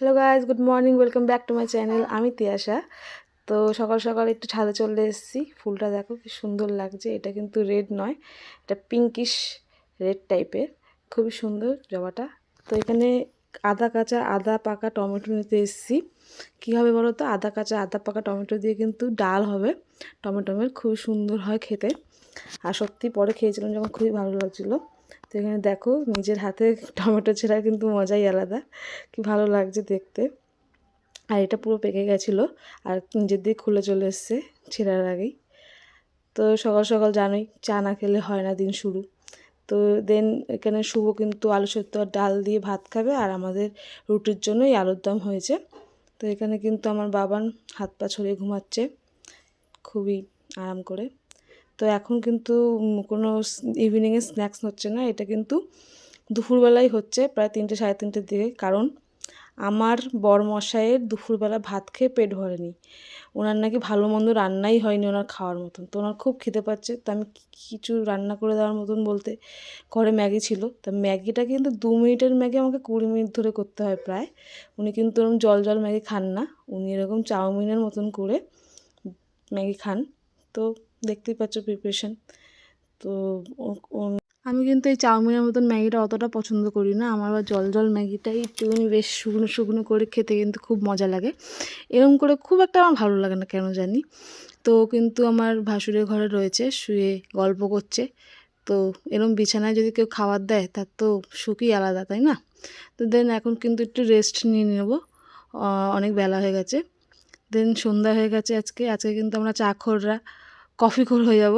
Hello guys, good morning, welcome back to my channel. আমি তিয়াশা। তো সকাল সকাল একটু ছাদে চলে এসেছি। ফুলটা দেখো কি সুন্দর লাগছে। এটা কিন্তু রেড নয়, এটা পিঙ্কিশ রেড টাইপের, খুবই সুন্দর জবাটা। তো এখানে আদা কাঁচা আদা পাকা টমেটো নিতে এসেছি। কী হবে বলো তো, আদা কাঁচা আদা পাকা টমেটো দিয়ে কিন্তু ডাল হবে টমেটোমের, খুবই সুন্দর হয় খেতে। আর সত্যি পরে খেয়েছিলাম যখন, খুবই ভালো লাগছিলো। তো এখানে দেখো নিজের হাতে টমেটো ছেঁড়া কিন্তু মজাই আলাদা, কি ভালো লাগছে দেখতে। আর এটা পুরো পেকে গেছিলো আর নিজের দিয়ে খুলে চলে এসছে ছেঁড়ার আগেই। তো সকাল সকাল জানোই, চা না খেলে হয় না দিন শুরু। তো দেন এখানে শুভ কিন্তু আলু সেদ্ধ আর ডাল দিয়ে ভাত খাবে, আর আমাদের রুটির জন্যই আলুর দম হয়েছে। তো এখানে কিন্তু আমার বাবান হাত পা ছড়িয়ে ঘুমাচ্ছে খুবই আরাম করে। তো এখন কিন্তু কোনো ইভিনিংয়ে স্ন্যাক্স হচ্ছে না, এটা কিন্তু দুপুরবেলাই হচ্ছে প্রায় 3টে সাড়ে 3টের দিকে। কারণ আমার বরমশাইয়ের দুপুরবেলা ভাত খেয়ে পেট ভরেনি, ওনার নাকি ভালো মন্দ রান্নাই হয়নি ওনার খাওয়ার মতন। তো ওনার খুব খেতে পাচ্ছে। তো আমি কিছু রান্না করে দেওয়ার মতন বলতে ঘরে ম্যাগি ছিল। তা ম্যাগিটা কিন্তু 2 মিনিটের ম্যাগি আমাকে 20 মিনিট ধরে করতে হয় প্রায়। উনি কিন্তু এরকম জল জল ম্যাগি খান না, উনি এরকম চাউমিনের মতন করে ম্যাগি খান। তো দেখতেই পাচ্ছ প্রিপারেশান। তো আমি কিন্তু এই চাউমিনের মতন ম্যাগিটা অতটা পছন্দ করি না। আমার আবার জল জল ম্যাগিটাই একটুখানি বেশ শুকনো শুকনো করে খেতে কিন্তু খুব মজা লাগে। এরকম করে খুব একটা আমার ভালো লাগে না কেন জানি। তো কিন্তু আমার ভাসুরের ঘরে রয়েছে, শুয়ে গল্প করছে। তো এরকম বিছানায় যদি কেউ খাবার দেয় তার তো সুখই আলাদা, তাই না? তো দেন এখন কিন্তু একটু রেস্ট নিয়ে নেব, অনেক বেলা হয়ে গেছে। দেন সন্ধ্যা হয়ে গেছে আজকে কিন্তু আমরা চাখোররা কফিখোর হয়ে যাব।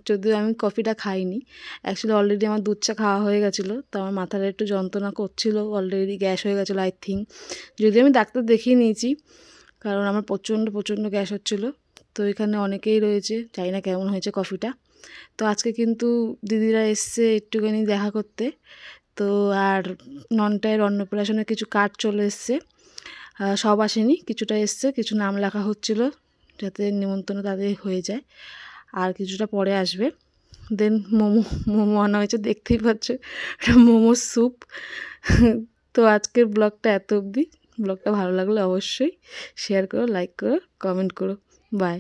যদিও আমি কফিটা খাইনি, অ্যাকচুয়ালি অলরেডি আমার দুধ চা খাওয়া হয়ে গেছিলো। তো আমার মাথাটা একটু যন্ত্রণা করছিলো, অলরেডি গ্যাস হয়ে গেছিলো আই থিঙ্ক। যদিও আমি ডাক্তার দেখিয়ে নিয়েছি, কারণ আমার প্রচণ্ড গ্যাস হচ্ছিলো। তো এখানে অনেকেই রয়েছে, জানি না কেমন হয়েছে কফিটা। তো আজকে কিন্তু দিদিরা এসছে একটুখানি দেখা করতে। তো আর ননটায়ের অন্নপ্রাশনের কিছু কার্ড চলে এসছে, সব আসেনি, কিছুটা এসছে, কিছু নাম লেখা হচ্ছিলো যাতে নিমন্ত্রণ তাদের হয়ে যায়, আর কিছুটা পরে আসবে। দেন মোমো আনা হয়েছে, দেখতেই পাচ্ছ মোমোর স্যুপ। তো আজকের ব্লগটা এত অবধি। ব্লগটা ভালো লাগলে অবশ্যই শেয়ার করো, লাইক করো, কমেন্ট করো। বাই।